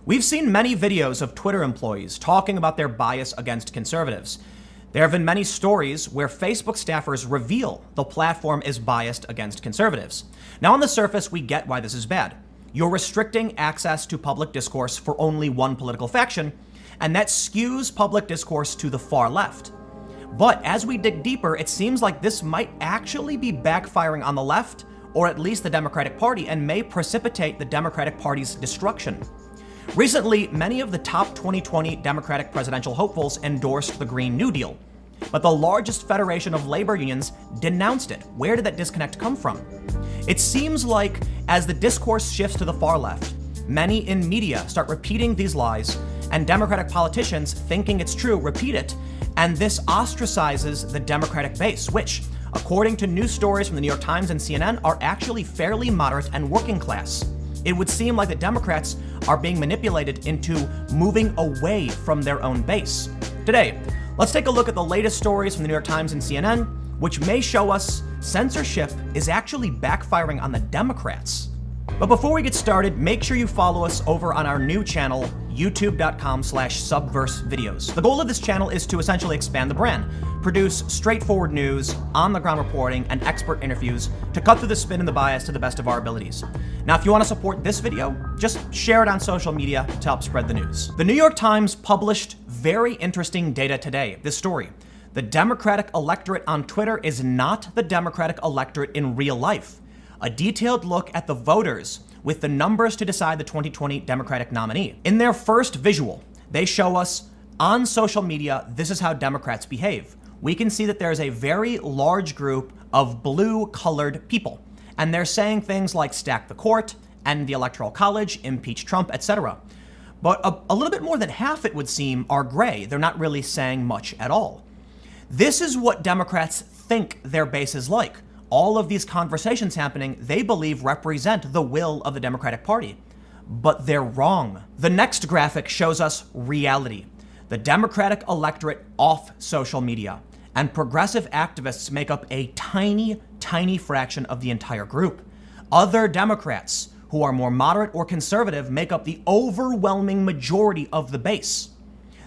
We've seen many videos of Twitter employees talking about their bias against conservatives. There have been many stories where Facebook staffers reveal the platform is biased against conservatives. Now, on the surface, we get why this is bad. You're restricting access to public discourse for only one political faction, and that skews public discourse to the far left. But as we dig deeper, it seems like this might actually be backfiring on the left, or at least the Democratic Party, and may precipitate the Democratic Party's destruction. Recently, many of the top 2020 Democratic presidential hopefuls endorsed the Green New Deal, but the largest federation of labor unions denounced it. Where did that disconnect come from? It seems like as the discourse shifts to the far left, many in media start repeating these lies, and Democratic politicians, thinking it's true, repeat it, and this ostracizes the Democratic base, which, according to news stories from the New York Times and CNN, are actually fairly moderate and working class. It would seem like the Democrats are being manipulated into moving away from their own base. Today, let's take a look at the latest stories from the New York Times and CNN, which may show us censorship is actually backfiring on the Democrats. But before we get started, make sure you follow us over on our new channel, youtube.com/subversevideos. The goal of this channel is to essentially expand the brand, produce straightforward news, on-the-ground reporting, and expert interviews to cut through the spin and the bias to the best of our abilities. Now, if you want to support this video, just share it on social media to help spread the news. The New York Times published very interesting data today. This story: the Democratic electorate on Twitter is not the Democratic electorate in real life. A detailed look at the voters with the numbers to decide the 2020 Democratic nominee. In their first visual, they show us on social media, this is how Democrats behave. We can see that there's a very large group of blue-colored people, and they're saying things like stack the court, end the Electoral College, impeach Trump, etc. But a little bit more than half, it would seem, are gray. They're not really saying much at all. This is what Democrats think their base is like. All of these conversations happening, they believe represent the will of the Democratic Party. But they're wrong. The next graphic shows us reality. The Democratic electorate off social media, and progressive activists make up a tiny, tiny fraction of the entire group. Other Democrats who are more moderate or conservative make up the overwhelming majority of the base.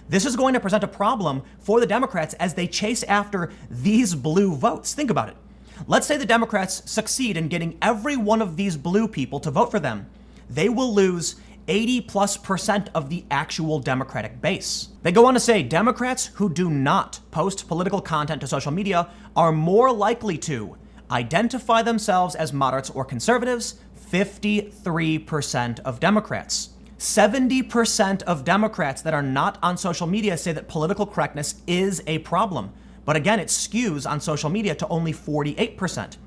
This is going to present a problem for the Democrats as they chase after these blue votes. Think about it. Let's say the Democrats succeed in getting every one of these blue people to vote for them. They will lose 80+% of the actual Democratic base. They go on to say Democrats who do not post political content to social media are more likely to identify themselves as moderates or conservatives, 53% of Democrats. 70% of Democrats that are not on social media say that political correctness is a problem. But again, it skews on social media to only 48%.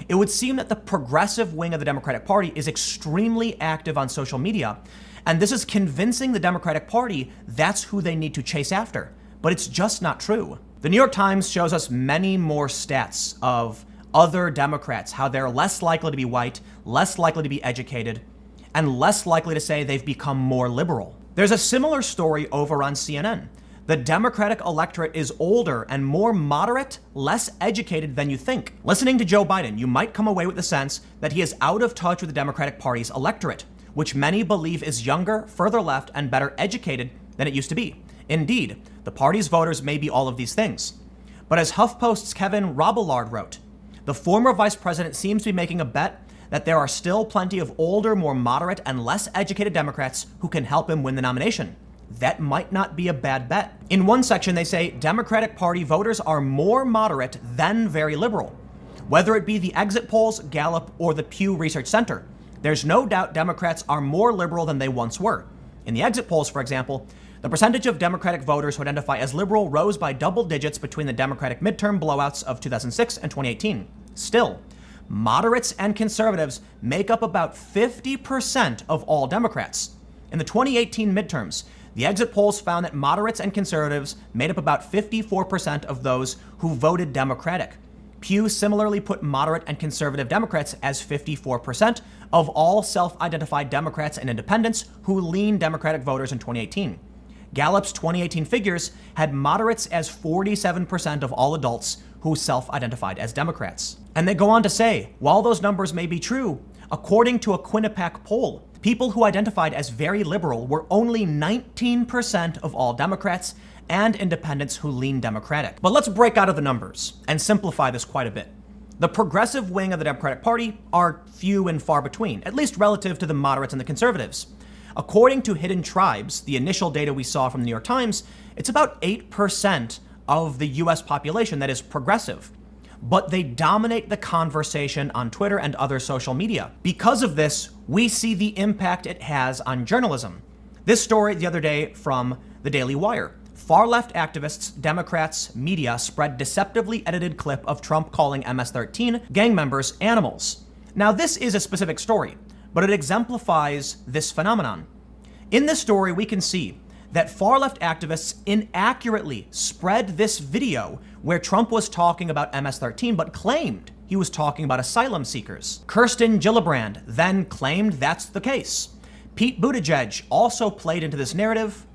It would seem that the progressive wing of the Democratic Party is extremely active on social media, and this is convincing the Democratic Party that's who they need to chase after. But it's just not true. The New York Times shows us many more stats of other Democrats, how they're less likely to be white, less likely to be educated, and less likely to say they've become more liberal. There's a similar story over on CNN. The Democratic electorate is older and more moderate, less educated than you think. Listening to Joe Biden, you might come away with the sense that he is out of touch with the Democratic Party's electorate, which many believe is younger, further left, and better educated than it used to be. Indeed, the party's voters may be all of these things. But as HuffPost's Kevin Robillard wrote, the former vice president seems to be making a bet that there are still plenty of older, more moderate, and less educated Democrats who can help him win the nomination. That might not be a bad bet. In one section, they say Democratic Party voters are more moderate than very liberal. Whether it be the exit polls, Gallup, or the Pew Research Center, there's no doubt Democrats are more liberal than they once were. In the exit polls, for example, the percentage of Democratic voters who identify as liberal rose by double digits between the Democratic midterm blowouts of 2006 and 2018. Still, moderates and conservatives make up about 50% of all Democrats. In the 2018 midterms, the exit polls found that moderates and conservatives made up about 54% of those who voted Democratic. Pew similarly put moderate and conservative Democrats as 54% of all self-identified Democrats and independents who leaned Democratic voters in 2018. Gallup's 2018 figures had moderates as 47% of all adults who self-identified as Democrats. And they go on to say, while those numbers may be true, according to a Quinnipiac poll, People who identified as very liberal were only 19% of all Democrats and independents who lean Democratic. But let's break out of the numbers and simplify this quite a bit. The progressive wing of the Democratic Party are few and far between, at least relative to the moderates and the conservatives. According to Hidden Tribes, the initial data we saw from the New York Times, it's about 8% of the US population that is progressive. But they dominate the conversation on Twitter and other social media. Because of this, we see the impact it has on journalism. This story the other day from the Daily Wire. Far-left activists, Democrats, media spread deceptively edited clip of Trump calling MS-13 gang members animals. Now, this is a specific story, but it exemplifies this phenomenon. In this story, we can see that far-left activists inaccurately spread this video where Trump was talking about MS-13, but claimed he was talking about asylum seekers. Kirsten Gillibrand then claimed that's the case. Pete Buttigieg also played into this narrative.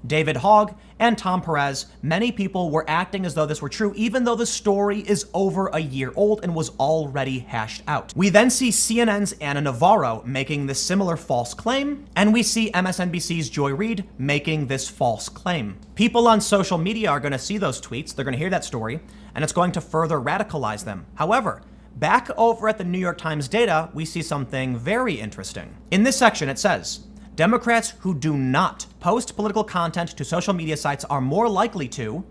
David Hogg and Tom Perez, many people were acting as though this were true, even though the story is over a year old and was already hashed out. We then see CNN's Anna Navarro making this similar false claim, and we see MSNBC's Joy Reid making this false claim. People on social media are going to see those tweets, they're going to hear that story, and it's going to further radicalize them. However, back over at the New York Times data, we see something very interesting. In this section, it says, Democrats who do not post political content to social media sites are more likely to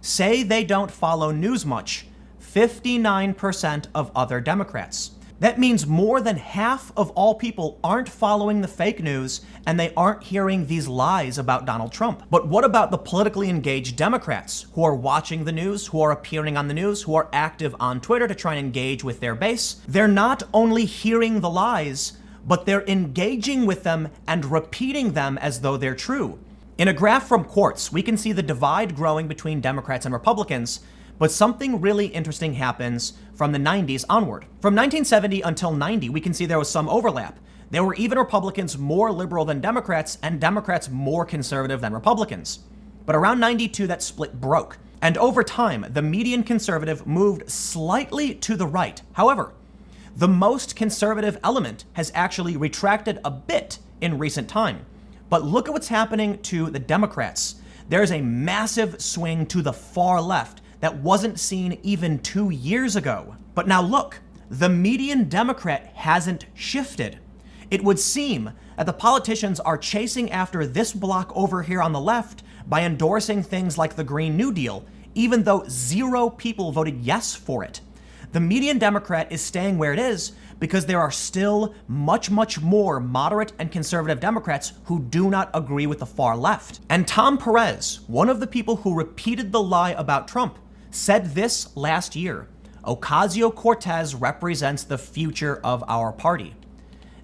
say they don't follow news much, 59% of other Democrats. That means more than half of all people aren't following the fake news and they aren't hearing these lies about Donald Trump. But what about the politically engaged Democrats who are watching the news, who are appearing on the news, who are active on Twitter to try and engage with their base? They're not only hearing the lies, but they're engaging with them and repeating them as though they're true. In a graph from Quartz, we can see the divide growing between Democrats and Republicans, but something really interesting happens from the 90s onward. From 1970 until 90, we can see there was some overlap. There were even Republicans more liberal than Democrats and Democrats more conservative than Republicans. But around 92, that split broke. And over time, the median conservative moved slightly to the right. However, the most conservative element has actually retracted a bit in recent time. But look at what's happening to the Democrats. There's a massive swing to the far left that wasn't seen even 2 years ago. But now look, the median Democrat hasn't shifted. It would seem that the politicians are chasing after this block over here on the left by endorsing things like the Green New Deal, even though 0 people voted yes for it. The median Democrat is staying where it is because there are still much more moderate and conservative Democrats who do not agree with the far left. And Tom Perez, one of the people who repeated the lie about Trump, said this last year: Ocasio-Cortez represents the future of our party.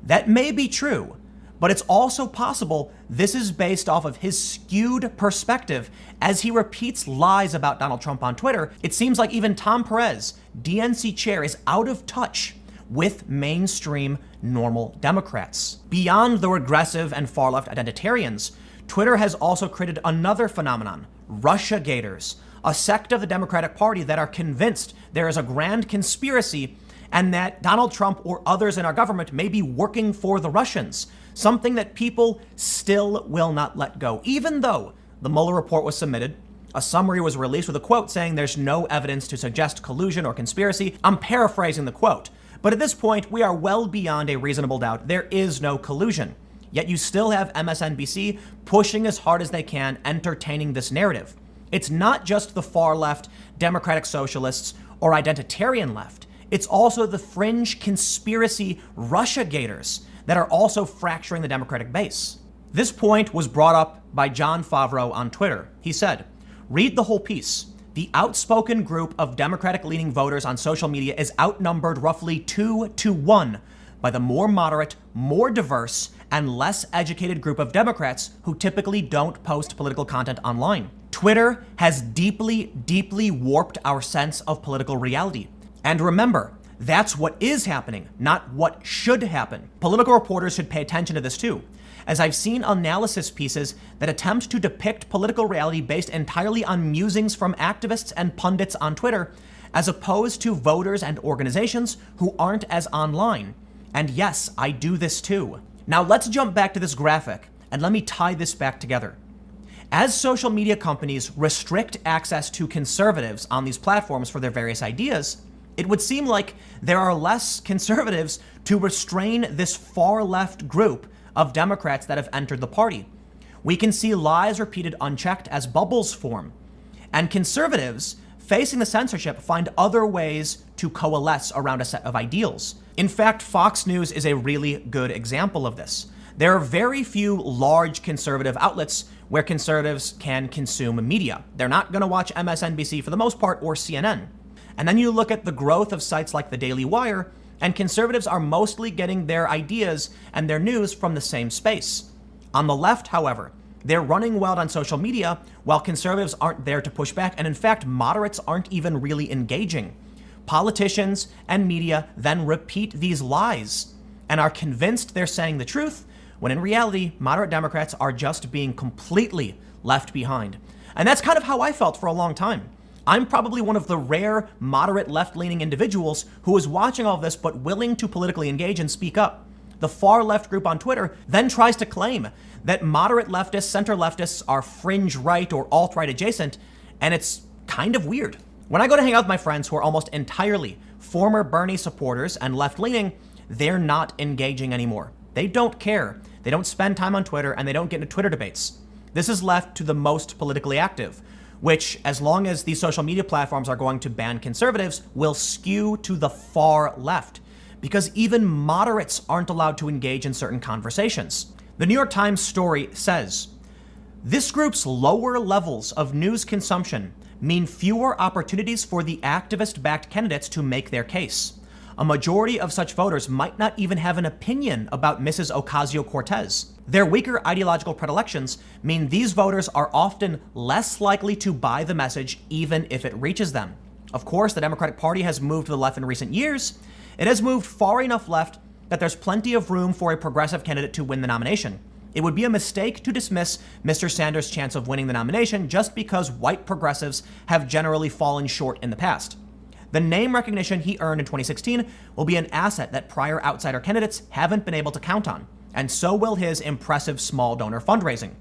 That may be true, but it's also possible this is based off of his skewed perspective. As he repeats lies about Donald Trump on Twitter, it seems like even Tom Perez, DNC chair, is out of touch with mainstream normal Democrats. Beyond the regressive and far-left identitarians, Twitter has also created another phenomenon, Russiagators, a sect of the Democratic Party that are convinced there is a grand conspiracy and that Donald Trump or others in our government may be working for the Russians, something that people still will not let go. Even though the Mueller report was submitted, a summary was released with a quote saying there's no evidence to suggest collusion or conspiracy. I'm paraphrasing the quote, but at this point, we are well beyond a reasonable doubt. There is no collusion. Yet you still have MSNBC pushing as hard as they can, entertaining this narrative. It's not just the far left, Democratic Socialists, or identitarian left. It's also the fringe conspiracy Russiagators that are also fracturing the Democratic base. This point was brought up by John Favreau on Twitter. He said, read the whole piece. The outspoken group of Democratic-leaning voters on social media is outnumbered roughly 2-1 by the more moderate, more diverse, and less educated group of Democrats who typically don't post political content online. Twitter has deeply warped our sense of political reality. And remember, that's what is happening, not what should happen. Political reporters should pay attention to this too, as I've seen analysis pieces that attempt to depict political reality based entirely on musings from activists and pundits on Twitter, as opposed to voters and organizations who aren't as online. And yes, I do this too. Now let's jump back to this graphic and let me tie this back together. As social media companies restrict access to conservatives on these platforms for their various ideas, it would seem like there are less conservatives to restrain this far left group of Democrats that have entered the party. We can see lies repeated unchecked as bubbles form. And conservatives facing the censorship find other ways to coalesce around a set of ideals. In fact, Fox News is a really good example of this. There are very few large conservative outlets where conservatives can consume media. They're not going to watch MSNBC for the most part or CNN. And then you look at the growth of sites like the Daily Wire, and conservatives are mostly getting their ideas and their news from the same space. On the left, however, they're running wild on social media while conservatives aren't there to push back, and in fact, moderates aren't even really engaging. Politicians and media then repeat these lies and are convinced they're saying the truth, when in reality, moderate Democrats are just being completely left behind. And that's kind of how I felt for a long time. I'm probably one of the rare moderate left-leaning individuals who is watching all of this but willing to politically engage and speak up. The far left group on Twitter then tries to claim that moderate leftists, center leftists are fringe right or alt-right adjacent, and it's kind of weird. When I go to hang out with my friends who are almost entirely former Bernie supporters and left-leaning, they're not engaging anymore. They don't care. They don't spend time on Twitter, and they don't get into Twitter debates. This is left to the most politically active, which, as long as these social media platforms are going to ban conservatives, will skew to the far left, because even moderates aren't allowed to engage in certain conversations. The New York Times story says, this group's lower levels of news consumption mean fewer opportunities for the activist-backed candidates to make their case. A majority of such voters might not even have an opinion about Mrs. Ocasio-Cortez. Their weaker ideological predilections mean these voters are often less likely to buy the message even if it reaches them. Of course, the Democratic Party has moved to the left in recent years. It has moved far enough left that there's plenty of room for a progressive candidate to win the nomination. It would be a mistake to dismiss Mr. Sanders' chance of winning the nomination just because white progressives have generally fallen short in the past. The name recognition he earned in 2016 will be an asset that prior outsider candidates haven't been able to count on, and so will his impressive small donor fundraising.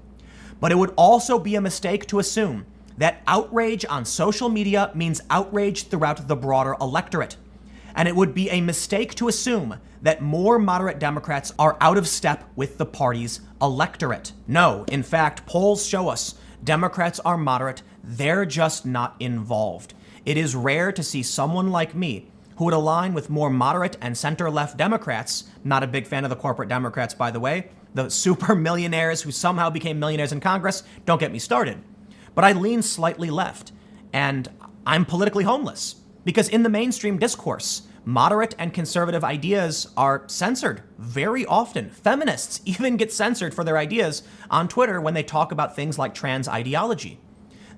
But it would also be a mistake to assume that outrage on social media means outrage throughout the broader electorate. And it would be a mistake to assume that more moderate Democrats are out of step with the party's electorate. No, in fact, polls show us Democrats are moderate, they're just not involved. It is rare to see someone like me who would align with more moderate and center-left Democrats, not a big fan of the corporate Democrats, by the way, the super millionaires who somehow became millionaires in Congress, don't get me started. But I lean slightly left, and I'm politically homeless, because in the mainstream discourse, moderate and conservative ideas are censored very often. Feminists even get censored for their ideas on Twitter when they talk about things like trans ideology.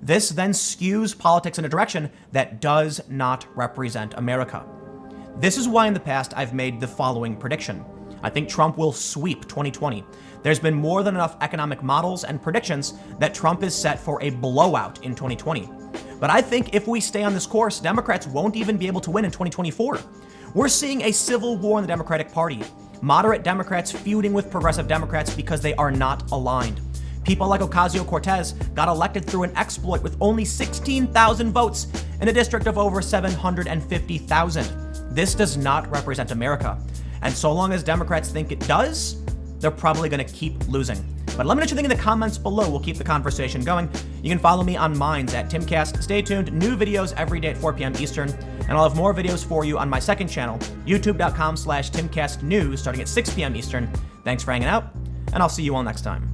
This then skews politics in a direction that does not represent America. This is why in the past I've made the following prediction. I think Trump will sweep 2020. There's been more than enough economic models and predictions that Trump is set for a blowout in 2020. But I think if we stay on this course, Democrats won't even be able to win in 2024. We're seeing a civil war in the Democratic Party. Moderate Democrats feuding with progressive Democrats because they are not aligned. People like Ocasio-Cortez got elected through an exploit with only 16,000 votes in a district of over 750,000. This does not represent America. And so long as Democrats think it does, they're probably going to keep losing. But let me know what you think in the comments below. We'll keep the conversation going. You can follow me on Minds at Timcast. Stay tuned. New videos every day at 4 p.m. Eastern. And I'll have more videos for you on my second channel, youtube.com/TimcastNews, starting at 6 p.m. Eastern. Thanks for hanging out, and I'll see you all next time.